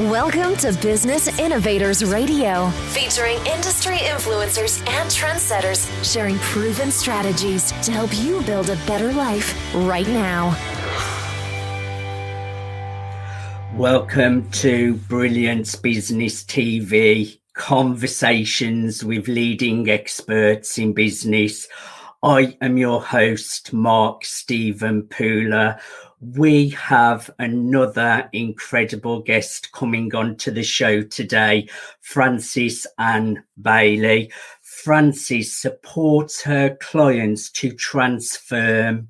Welcome to Business Innovators Radio, featuring industry influencers and trendsetters sharing proven strategies to help you build a better life right now. Welcome to Brilliance Business TV, conversations with leading experts in business. I am your host, Mark Stephen Pooler. We have another incredible guest coming on to the show today, Frances Ann Bailey. Frances supports her clients to transform,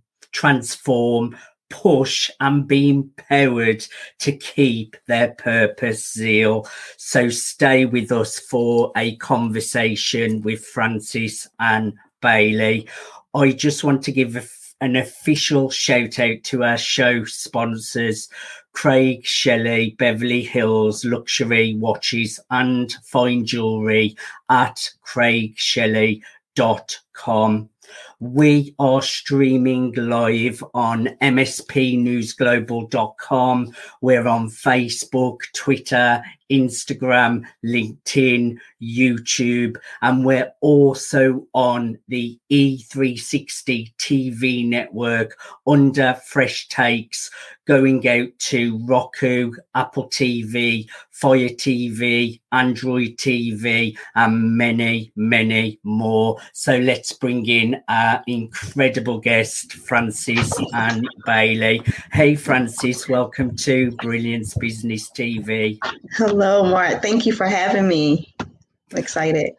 push and be empowered to keep their purpose zeal. So stay with us for a conversation with Frances Ann Bailey. I just want to give an official shout out to our show sponsors, Craig Shelley, Beverly Hills Luxury Watches and Fine Jewelry at craigshelley.com. We are streaming live on mspnewsglobal.com. We're on Facebook, Twitter, Instagram, LinkedIn, YouTube, and we're also on the E360 TV network under Fresh Takes, going out to Roku, Apple TV, Fire TV, Android TV, and many, many more. So let's bring in our incredible guest, Frances Ann Bailey. Hey, Frances, welcome to Brilliance Business TV. Hello, Mark. Thank you for having me. I'm excited.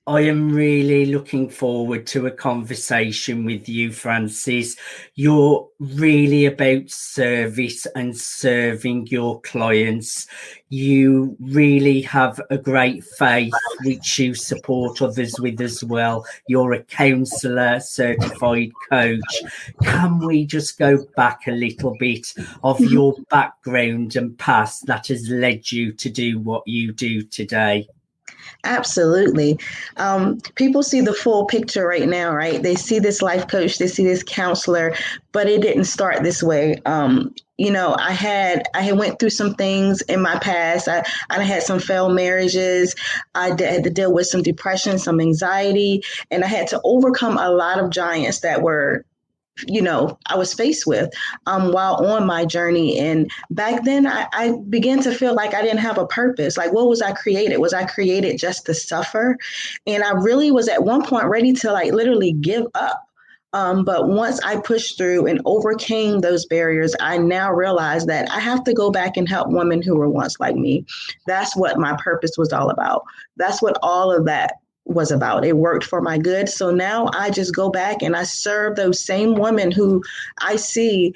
I am really looking forward to a conversation with you, Frances. You're really about service and serving your clients. You really have a great faith, which you support others with as well. You're a counsellor, certified coach. Can we just go back a little bit of your background and past that has led you to do what you do today? Absolutely. People see the full picture right now, right? They see this life coach, they see this counselor, but it didn't start this way. I had went through some things in my past. I had some failed marriages. I had to deal with some depression, some anxiety, and I had to overcome a lot of giants that were I was faced with while on my journey. And back then I began to feel like I didn't have a purpose. Like, what was I created? Was I created just to suffer? And I really was at one point ready to literally give up. But once I pushed through and overcame those barriers, I now realize that I have to go back and help women who were once like me. That's what my purpose was all about. That's what all of that was about. It worked for my good. So now I just go back and I serve those same women who I see,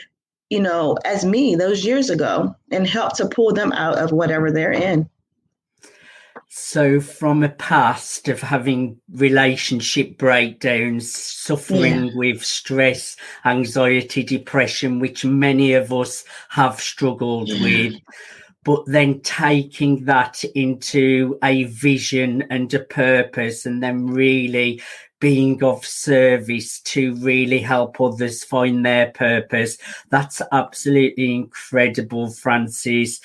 as me those years ago, and help to pull them out of whatever they're in. So from a past of having relationship breakdowns, suffering with stress, anxiety, depression, which many of us have struggled with, but then taking that into a vision and a purpose, and then really being of service to really help others find their purpose. That's absolutely incredible, Frances.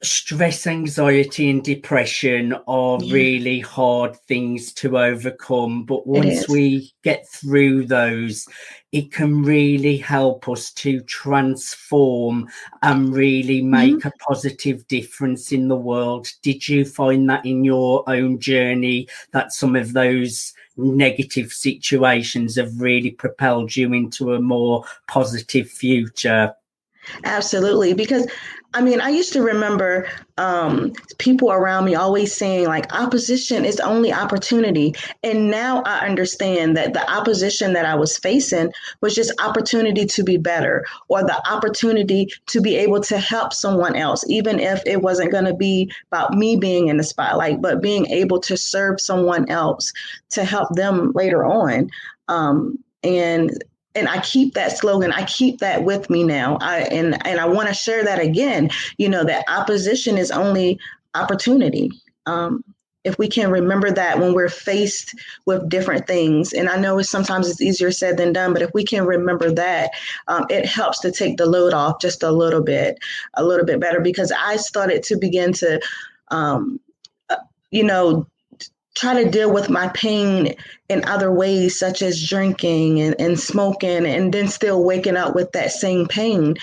Stress, anxiety and depression are really hard things to overcome, but once we get through those, it can really help us to transform and really make a positive difference in the world. Did you find that in your own journey, that some of those negative situations have really propelled you into a more positive future? Absolutely. Because I used to remember people around me always saying opposition is the only opportunity. And now I understand that the opposition that I was facing was just opportunity to be better, or the opportunity to be able to help someone else, even if it wasn't going to be about me being in the spotlight, but being able to serve someone else to help them later on. And I keep that slogan. I keep that with me now. And I want to share that again, that opposition is only opportunity. if we can remember that when we're faced with different things, and I know sometimes it's easier said than done, but if we can remember that, it helps to take the load off just a little bit better, because I started to begin to, try to deal with my pain in other ways, such as drinking and smoking, and then still waking up with that same pain.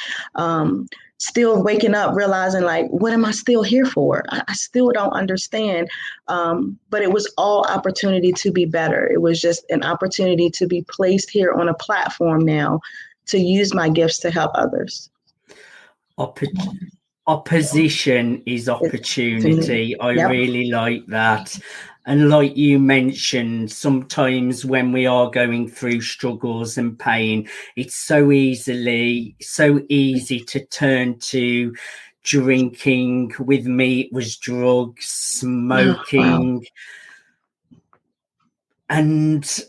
Still waking up, realizing like, what am I still here for? I still don't understand. But it was all opportunity to be better. It was just an opportunity to be placed here on a platform now to use my gifts to help others. Opposition is opportunity. I Yep. really like that. And like you mentioned, sometimes when we are going through struggles and pain, it's so easy to turn to drinking. With me, it was drugs, smoking. Oh, wow. And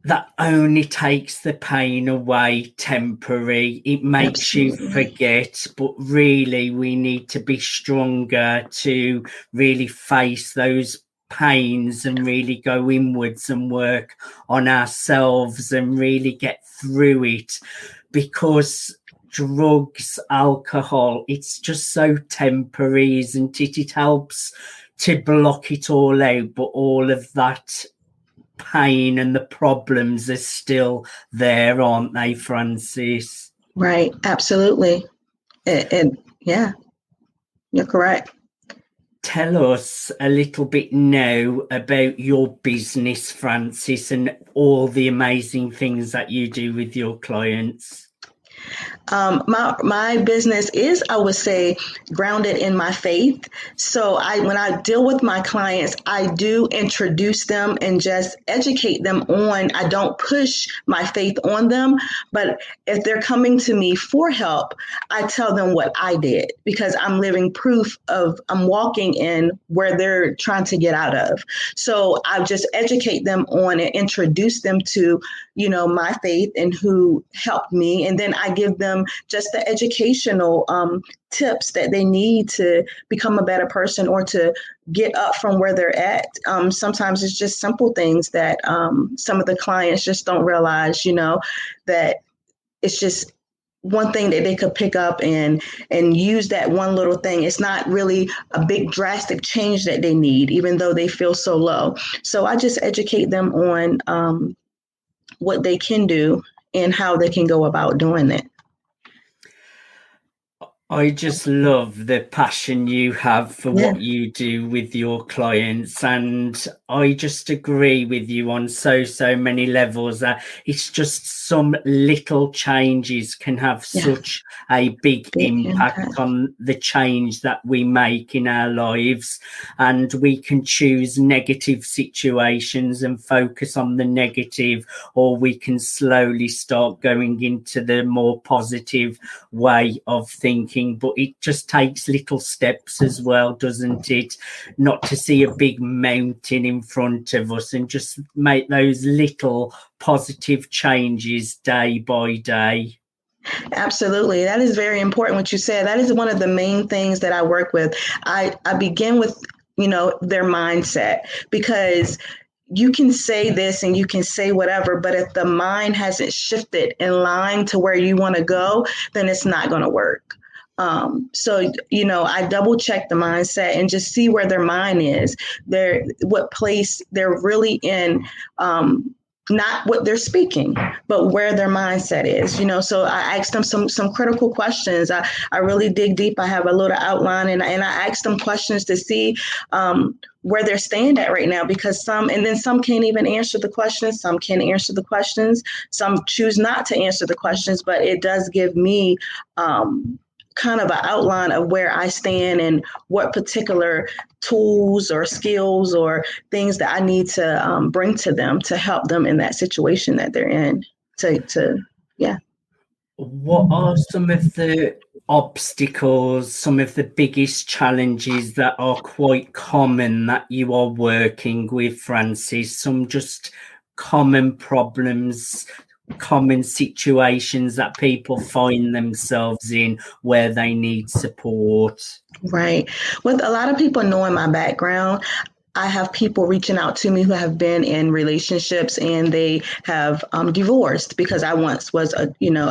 that only takes the pain away temporary. It makes you forget, but really we need to be stronger to really face those pains and really go inwards and work on ourselves and really get through it, because drugs, alcohol, it's just so temporary, isn't it? It helps to block it all out, but all of that pain and the problems are still there, aren't they, Frances? Right, absolutely. And yeah, you're correct. Tell us a little bit now about your business, Frances, and all the amazing things that you do with your clients. My business is, I would say, grounded in my faith. So when I deal with my clients, I do introduce them and just educate them on. I don't push my faith on them, but if they're coming to me for help, I tell them what I did, because I'm living proof of I'm walking in where they're trying to get out of. So I just educate them on and introduce them to, my faith and who helped me, and then I give them just the educational tips that they need to become a better person or to get up from where they're at. Sometimes it's just simple things that some of the clients just don't realize, that it's just one thing that they could pick up and use that one little thing. It's not really a big drastic change that they need, even though they feel so low. So I just educate them on what they can do and how they can go about doing it. I just love the passion you have for what you do with your clients, and I just agree with you on so many levels that it's just some little changes can have such a big impact on the change that we make in our lives. And we can choose negative situations and focus on the negative, or we can slowly start going into the more positive way of thinking. But it just takes little steps as well, doesn't it? Not to see a big mountain in front of us, and just make those little positive changes day by day. Absolutely. That is very important what you said. That is one of the main things that I work with. I begin with, their mindset, because you can say this and you can say whatever, but if the mind hasn't shifted in line to where you want to go, then it's not going to work. So, I double check the mindset and just see where their mind is, what place they're really in, not what they're speaking, but where their mindset is, so I asked them some critical questions. I really dig deep. I have a little outline and I asked them questions to see, where they're staying at right now, because some can't even answer the questions. Some can answer the questions. Some choose not to answer the questions, but it does give me, kind of an outline of where I stand and what particular tools or skills or things that I need to bring to them to help them in that situation that they're in. What are some of the obstacles, some of the biggest challenges that are quite common that you are working with, Frances? Some just common problems, common situations that people find themselves in where they need support? Right. With a lot of people knowing my background, I have people reaching out to me who have been in relationships and they have divorced, because I once was a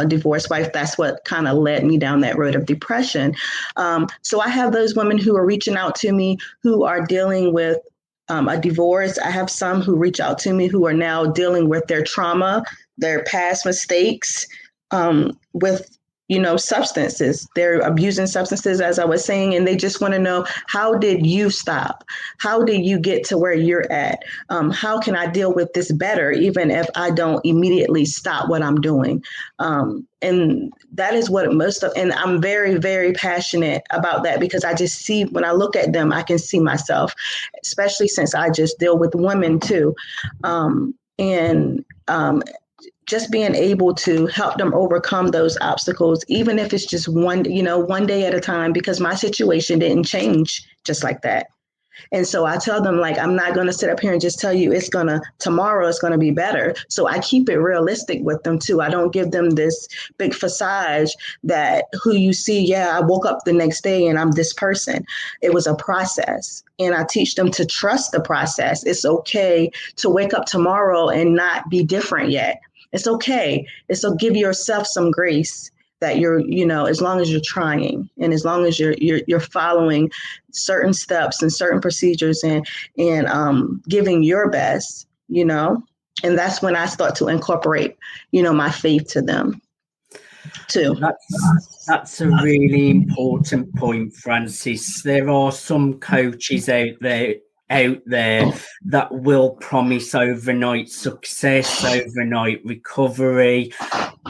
divorced wife. That's what kind of led me down that road of depression. So I have those women who are reaching out to me who are dealing with a divorce. I have some who reach out to me who are now dealing with their trauma, their past mistakes, with substances. They're abusing substances, as I was saying, and they just want to know, how did you stop? How did you get to where you're at? How can I deal with this better, even if I don't immediately stop what I'm doing? And that is what and I'm very, very passionate about that, because I just see, when I look at them, I can see myself, especially since I just deal with women too. Just being able to help them overcome those obstacles, even if it's just one day at a time, because my situation didn't change just like that. And so I tell them, like, I'm not going to sit up here and just tell you tomorrow it's going to be better. So I keep it realistic with them too. I don't give them this big facade that who you see, I woke up the next day and I'm this person. It was a process. And I teach them to trust the process. It's okay to wake up tomorrow and not be different yet. It's okay. So give yourself some grace that you're, as long as you're trying, and as long as you're following certain steps and certain procedures and giving your best, and that's when I start to incorporate, my faith to them too. That's a really important point, Frances. There are some coaches out there that will promise overnight success, overnight recovery.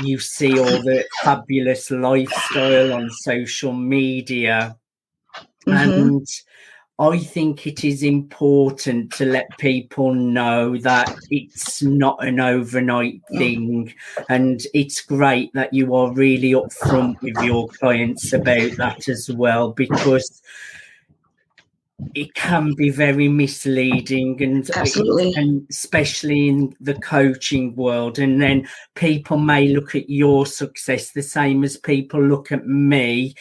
You see all the fabulous lifestyle on social media. And I think it is important to let people know that it's not an overnight thing. And it's great that you are really upfront with your clients about that as well, because it can be very misleading, and especially in the coaching world. And then people may look at your success the same as people look at me,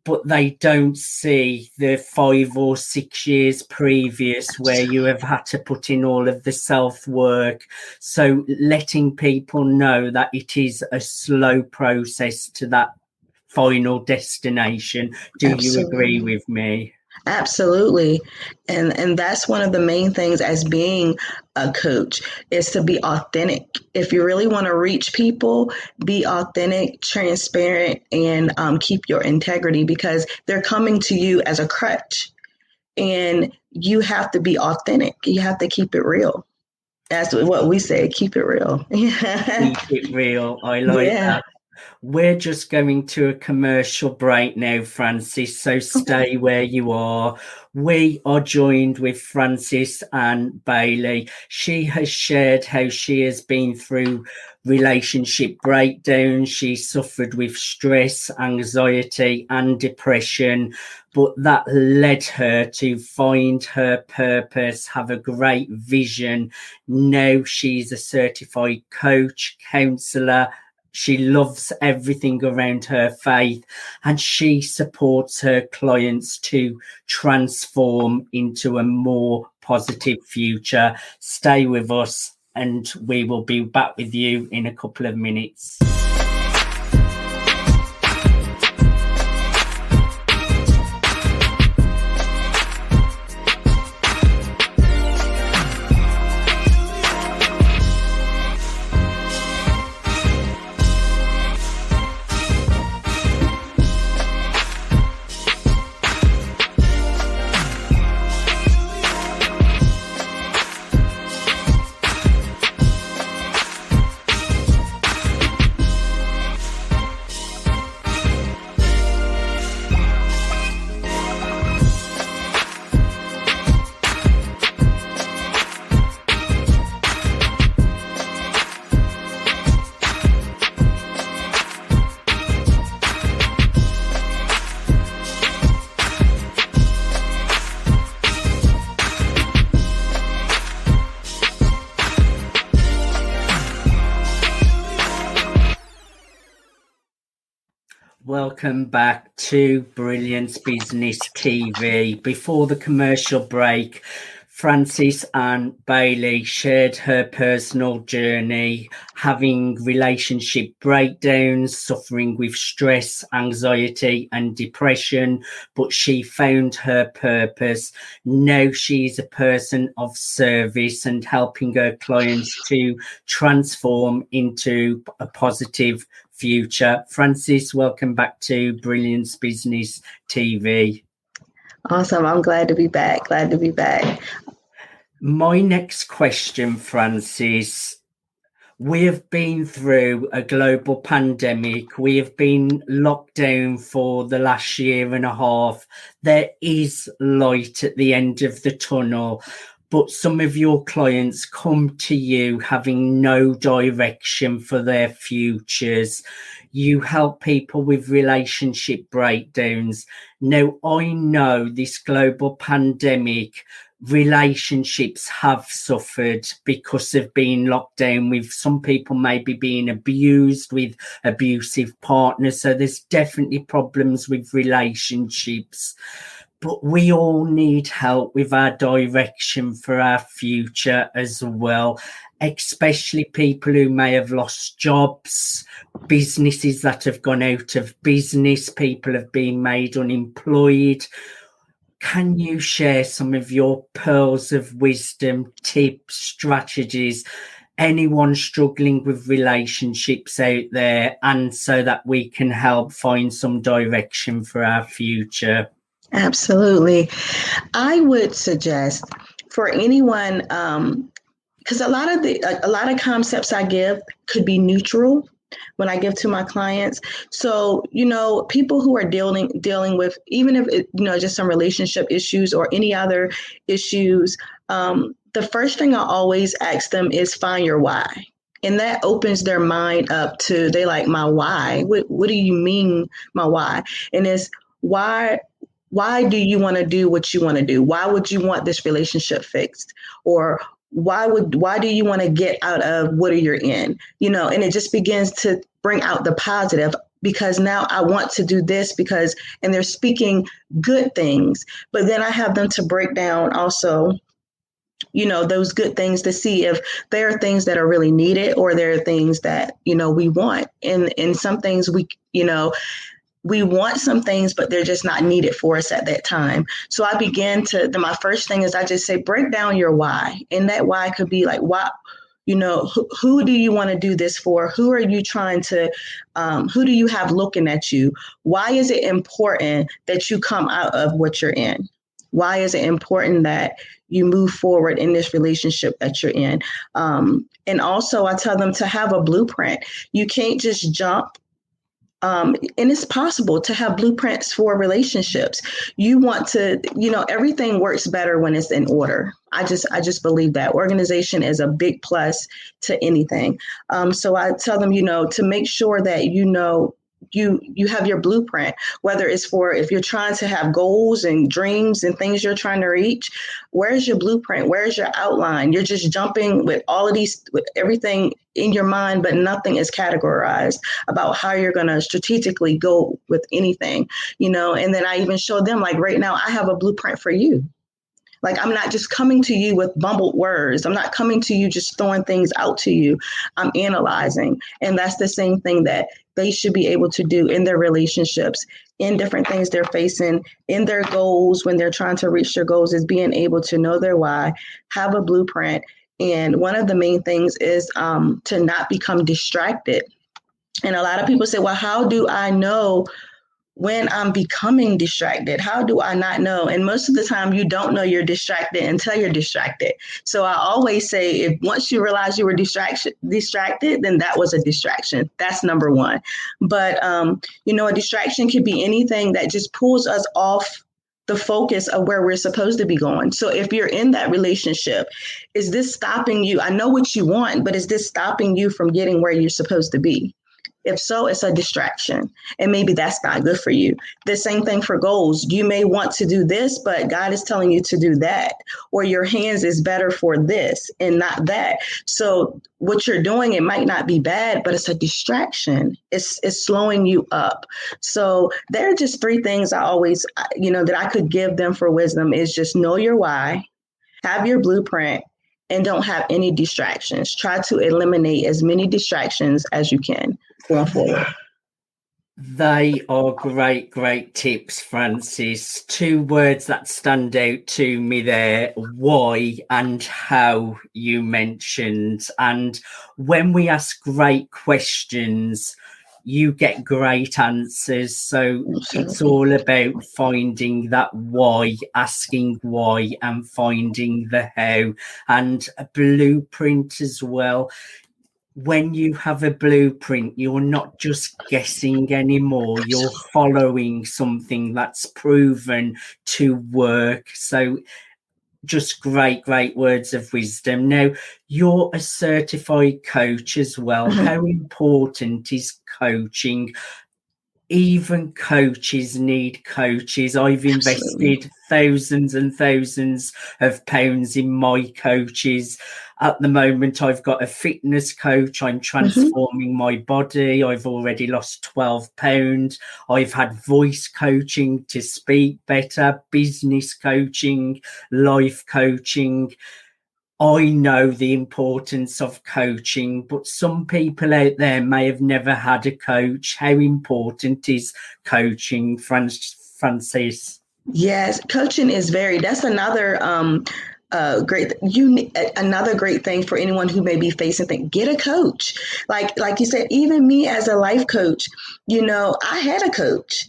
but they don't see the 5 or 6 years previous where you have had to put in all of the self-work. So letting people know that it is a slow process to that final destination. Do you agree with me? Absolutely. And that's one of the main things as being a coach, is to be authentic. If you really want to reach people, be authentic, transparent, and keep your integrity, because they're coming to you as a crutch, and you have to be authentic. You have to keep it real. That's what we say. Keep it real. Keep it real. I like that. We're just going to a commercial break now, Frances, so stay where you are. We are joined with Frances Ann Bailey. She has shared how she has been through relationship breakdown. She suffered with stress, anxiety, and depression, but that led her to find her purpose, have a great vision. Now she's a certified coach, counsellor. She loves everything around her faith, and she supports her clients to transform into a more positive future. Stay with us, and we will be back with you in a couple of minutes. Welcome back to Brilliance Business TV. Before the commercial break, Frances Ann Bailey shared her personal journey, having relationship breakdowns, suffering with stress, anxiety, and depression, but she found her purpose. Now she's a person of service and helping her clients to transform into a positive future. Frances, welcome back to Brilliance Business TV. Awesome. I'm glad to be back. My next question, Frances. We have been through a global pandemic. We have been locked down for the last year and a half. There is light at the end of the tunnel, but some of your clients come to you having no direction for their futures. You help people with relationship breakdowns. Now, I know this global pandemic, relationships have suffered because of being locked down, with some people maybe being abused with abusive partners. So there's definitely problems with relationships. But we all need help with our direction for our future as well, especially people who may have lost jobs, businesses that have gone out of business, people have been made unemployed. Can you share some of your pearls of wisdom, tips, strategies, anyone struggling with relationships out there, and so that we can help find some direction for our future? Absolutely. I would suggest for anyone, because a lot of concepts I give could be neutral when I give to my clients. So, people who are dealing with, even if it, just some relationship issues or any other issues, the first thing I always ask them is find your why. And that opens their mind up to, they like, my why? What do you mean my why? And it's why do you want to do what you want to do? Why would you want this relationship fixed? Or why do you want to get out of what you're in? And it just begins to bring out the positive, because now I want to do this and they're speaking good things. But then I have them to break down also, those good things, to see if there are things that are really needed, or there are things that, we want. And some things we want some things, but they're just not needed for us at that time. So I began my first thing is I just say, break down your why. And that why could be like, why, who do you want to do this for? Who are you trying to, who do you have looking at you? Why is it important that you come out of what you're in? Why is it important that you move forward in this relationship that you're in? And also I tell them to have a blueprint. You can't just jump. And it's possible to have blueprints for relationships. You want to, everything works better when it's in order. I just believe that organization is a big plus to anything. So I tell them, to make sure that, you have your blueprint, whether it's for, if you're trying to have goals and dreams and things you're trying to reach, where's your blueprint? Where's your outline? You're just jumping with all of these, with everything in your mind, but nothing is categorized about how you're going to strategically go with anything, and then I even show them, like, right now, I have a blueprint for you. Like, I'm not just coming to you with bumbled words. I'm not coming to you just throwing things out to you. I'm analyzing. And that's the same thing that they should be able to do in their relationships, in different things they're facing, in their goals, when they're trying to reach their goals, is being able to know their why, have a blueprint. And one of the main things is to not become distracted. And a lot of people say, well, how do I know when I'm becoming distracted? How do I not know? And most of the time you don't know you're distracted until you're distracted. So I always say, if once you realize you were distracted, then that was a distraction. That's number one. But, a distraction could be anything that just pulls us off the focus of where we're supposed to be going. So if you're in that relationship, is this stopping you? I know what you want, but is this stopping you from getting where you're supposed to be? If so, it's a distraction, and maybe that's not good for you. The same thing for goals. You may want to do this, but God is telling you to do that, or your hands is better for this and not that. So what you're doing, it might not be bad, but it's a distraction. It's slowing you up. So there are just three things I always, that I could give them for wisdom, is just know your why, Have your blueprint and don't have any distractions. Try to eliminate as many distractions as you can going forward. They are great tips, Francis. Two words that stand out to me there, why and how you mentioned. And when we ask great questions, you get great answers. So it's all about finding that why, asking why, and finding the how, and a blueprint as well. When you have a blueprint, you're not just guessing anymore, you're following something that's proven to work. So just great words of wisdom. Now, you're a certified coach as well. How important is coaching? Even coaches need coaches. I've invested thousands and thousands of pounds in my coaches. At the moment, I've got a fitness coach. I'm transforming my body. I've already lost 12 pounds. I've had voice coaching to speak better, business coaching, life coaching. I know the importance of coaching, but some people out there may have never had a coach. How important is coaching, Francis? Yes, coaching is that's another another great thing for anyone who may be facing get a coach. Like you said, even me as a life coach, I had a coach.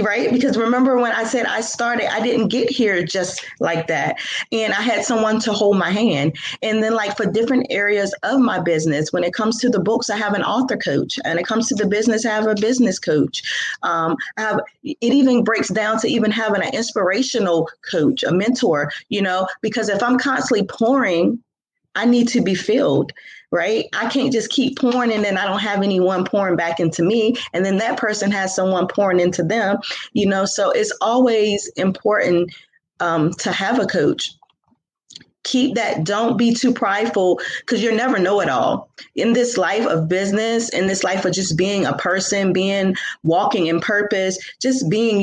Right? Because remember when I said I started, I didn't get here just like that. And I had someone to hold my hand. And then for different areas of my business, when it comes to the books, I have an author coach. And it comes to the business, I have a business coach. It even breaks down to even having an inspirational coach, a mentor, because if I'm constantly pouring, I need to be filled. Right? I can't just keep pouring and then I don't have anyone pouring back into me. And then that person has someone pouring into them, so it's always important to have a coach. Keep that. Don't be too prideful because you'll never know it all. In this life of business, in this life of just being a person, walking in purpose, just being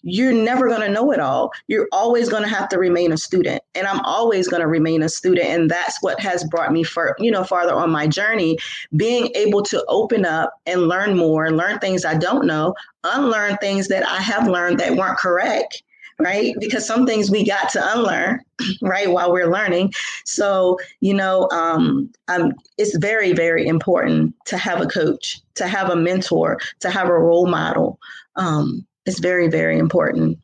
you're never going to know it all. You're always going to have to remain a student. And I'm always going to remain a student. And that's what has brought me farther on my journey, being able to open up and learn more, learn things I don't know, unlearn things that I have learned that weren't correct. Right? Because some things we got to unlearn, right, while we're learning. So, it's very, very important to have a coach, to have a mentor, to have a role model. It's very, very important.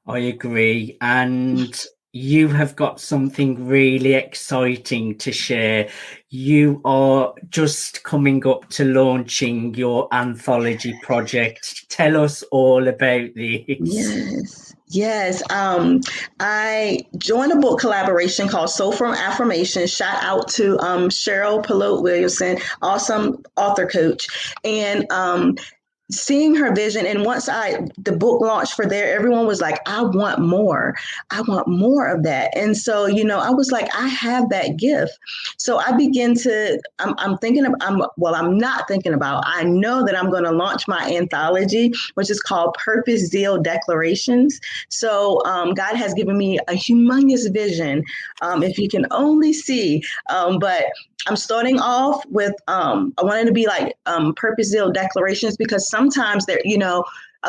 I agree. And you have got something really exciting to share. You are just coming up to launching your anthology project. Tell us all about this. Yes. I joined a book collaboration called Soul from Affirmation. Shout out to Cheryl Pelote Williamson, awesome author coach. And seeing her vision, and once the book launched for there, everyone was like, I want more of that. And so I was like, I have that gift. So I begin to I know that I'm going to launch my anthology, which is called Purpose Zeal Declarations. So God has given me a humongous vision, if you can only see, but I'm starting off with, I wanted to be Purpose Zeal Declarations, because sometimes a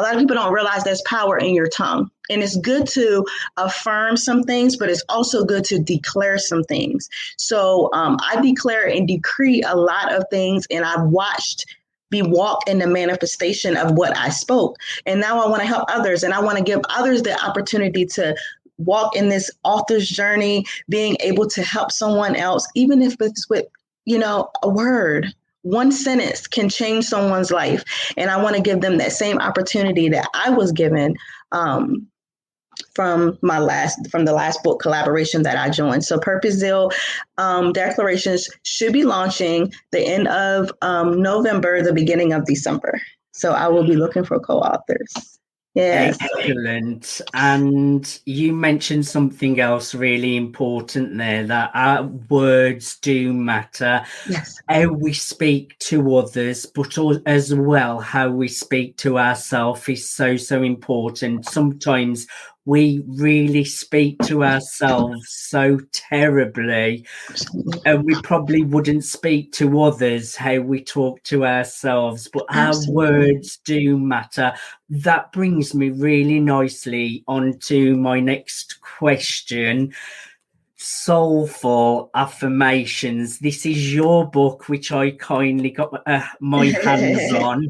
lot of people don't realize there's power in your tongue. And it's good to affirm some things, but it's also good to declare some things. So I declare and decree a lot of things, and I've watched be walked in the manifestation of what I spoke. And now I want to help others, and I want to give others the opportunity to walk in this author's journey, being able to help someone else, even if it's with, a word. One sentence can change someone's life. And I want to give them that same opportunity that I was given from the last book collaboration that I joined. So Purpose Zeal Declarations should be launching the end of November, the beginning of December. So I will be looking for co-authors. Yes. Excellent. And you mentioned something else really important there, that our words do matter. Yes. How we speak to others, but as well how we speak to ourselves is so important. Sometimes we really speak to ourselves so terribly, and we probably wouldn't speak to others how we talk to ourselves, but our words do matter. That brings me really nicely onto my next question. Soulful Affirmations. This is your book, which I kindly got my hands on.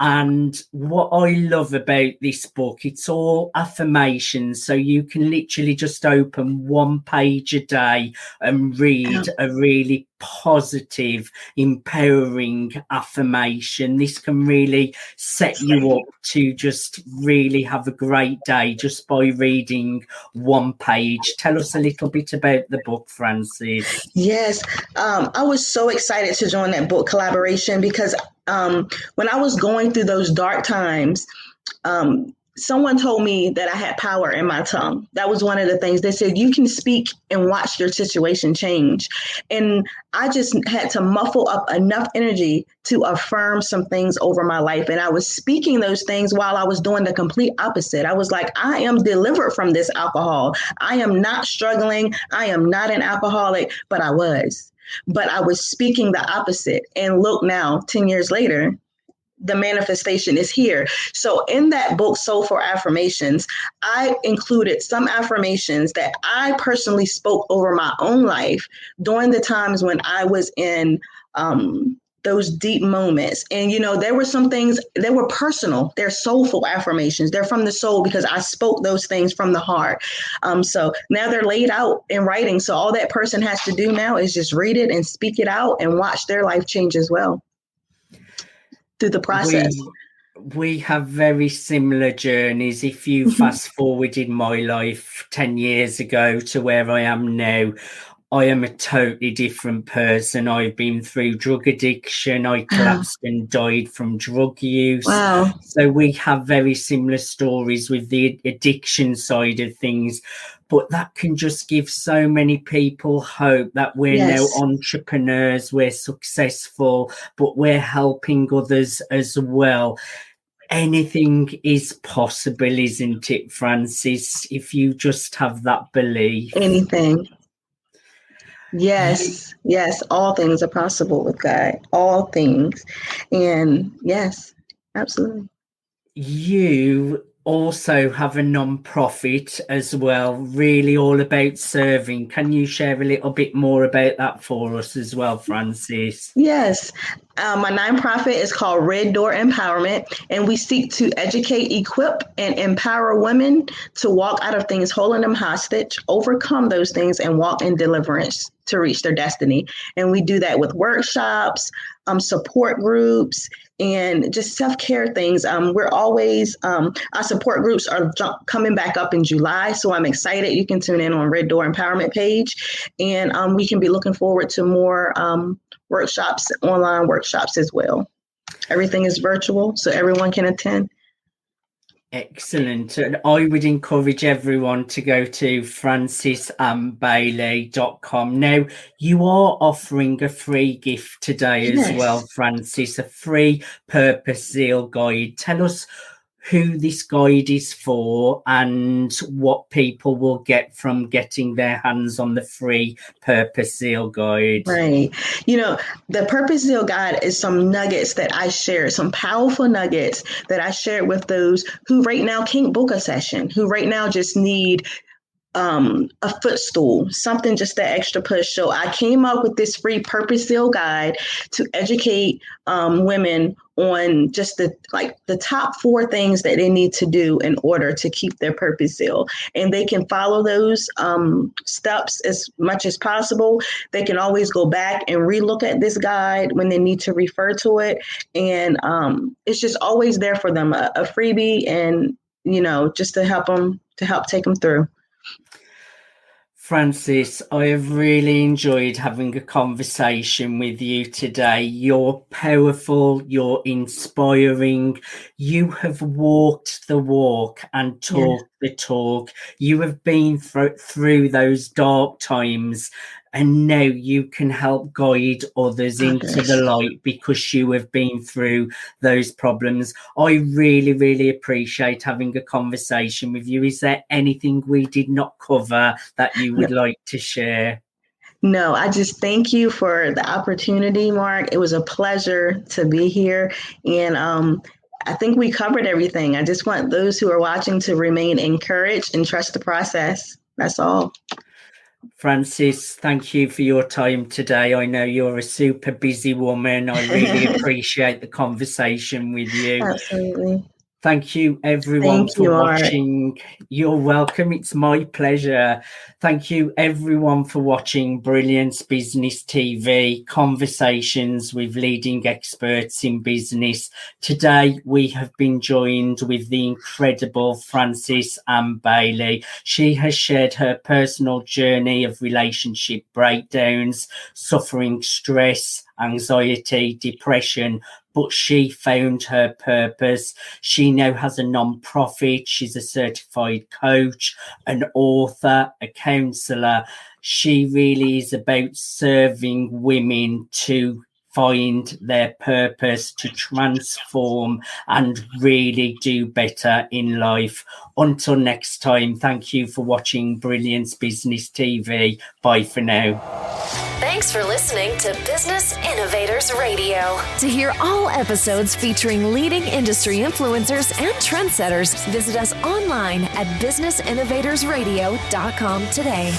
And what I love about this book, it's all affirmations. So you can literally just open one page a day and read a really positive, empowering affirmation. This can really set you up to just really have a great day just by reading one page. Tell us a little bit about the book, Frances. Yes, I was so excited to join that book collaboration because when I was going through those dark times, someone told me that I had power in my tongue. That was one of the things. They said, you can speak and watch your situation change. And I just had to muffle up enough energy to affirm some things over my life. And I was speaking those things while I was doing the complete opposite. I was like, I am delivered from this alcohol. I am not struggling. I am not an alcoholic, but I was. But I was speaking the opposite. And look now, 10 years later, the manifestation is here. So in that book, Soulful Affirmations, I included some affirmations that I personally spoke over my own life during the times when I was in those deep moments. And, you know, there were some things that were personal. They're soulful affirmations. They're from the soul because I spoke those things from the heart. So now they're laid out in writing. So all that person has to do now is just read it and speak it out and watch their life change as well through the process. We have very similar journeys. If you fast forward in my life 10 years ago to where I am now, I am a totally different person. I've been through drug addiction. I collapsed and died from drug use. Wow. So we have very similar stories with the addiction side of things. But that can just give so many people hope that we're now entrepreneurs, we're successful, but we're helping others as well. Anything is possible, isn't it, Frances, if you just have that belief? Anything. Yes, yes, all things are possible with God, all things. And yes, absolutely. You also have a non-profit as well, really all about serving. Can you share a little bit more about that for us as well, Frances? Yes. My nonprofit is called Red Door Empowerment, and we seek to educate, equip, and empower women to walk out of things holding them hostage, overcome those things, and walk in deliverance to reach their destiny. And we do that with workshops, support groups, and just self-care things. We're always, our support groups are coming back up in July. So I'm excited. You can tune in on Red Door Empowerment page, and we can be looking forward to more workshops, online workshops as well. Everything is virtual, so everyone can attend. Excellent. And I would encourage everyone to go to francesbailey.com. Now, you are offering a free gift today as well, Frances, a free Purpose Zeal guide. Tell us who this guide is for and what people will get from getting their hands on the free Purpose Zeal guide. Right. You know, the Purpose Zeal guide is some nuggets that I share, some powerful nuggets that I share with those who right now can't book a session, who right now just need a footstool, something just that extra push. So I came up with this free Purpose Zeal guide to educate women on just the top 4 things that they need to do in order to keep their purpose zeal. And they can follow those steps as much as possible. They can always go back and relook at this guide when they need to refer to it. And it's just always there for them, a freebie, and, you know, just to help take them through. Frances, I have really enjoyed having a conversation with you today. You're powerful, you're inspiring. You have walked the walk and talked the talk. You have been through those dark times and now you can help guide others into the light because you have been through those problems. I really, really appreciate having a conversation with you. Is there anything we did not cover that you would like to share? No, I just thank you for the opportunity, Mark. It was a pleasure to be here. And I think we covered everything. I just want those who are watching to remain encouraged and trust the process. That's all. Frances, thank you for your time today. I know you're a super busy woman. I really appreciate the conversation with you. Absolutely. Thank you, everyone, for watching. You're welcome. It's my pleasure. Thank you, everyone, for watching Brilliance Business TV, conversations with leading experts in business. Today, we have been joined with the incredible Frances Ann Bailey. She has shared her personal journey of relationship breakdowns, suffering stress, anxiety, depression, but she found her purpose. She now has a non-profit. She's a certified coach, an author, a counsellor. She really is about serving women to find their purpose, to transform and really do better in life. Until next time, thank you for watching Brilliance Business TV. Bye for now. Thanks for listening to Business Innovators Radio. To hear all episodes featuring leading industry influencers and trendsetters, visit us online at businessinnovatorsradio.com today.